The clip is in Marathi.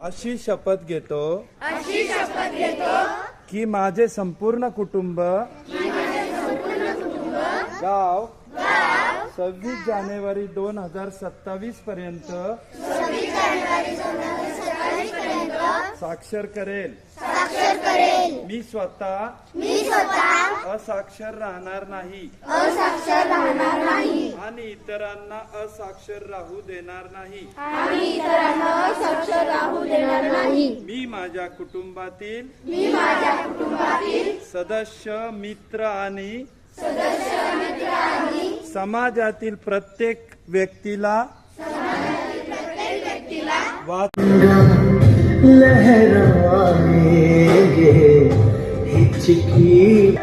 अशी शपथ घेतो की माझे संपूर्ण कुटुंब गाव 26 जानेवारी 2027 पर्यंत साक्षर करेल। मी स्वतः असाक्षर राहणार नाही आणि इतरांना असाक्षर राहू देणार नाही। मी माझ्या कुटुंबातील सदस्य मित्र आणि समाजातील प्रत्येक व्यक्तीला लहराएंगे हिचकी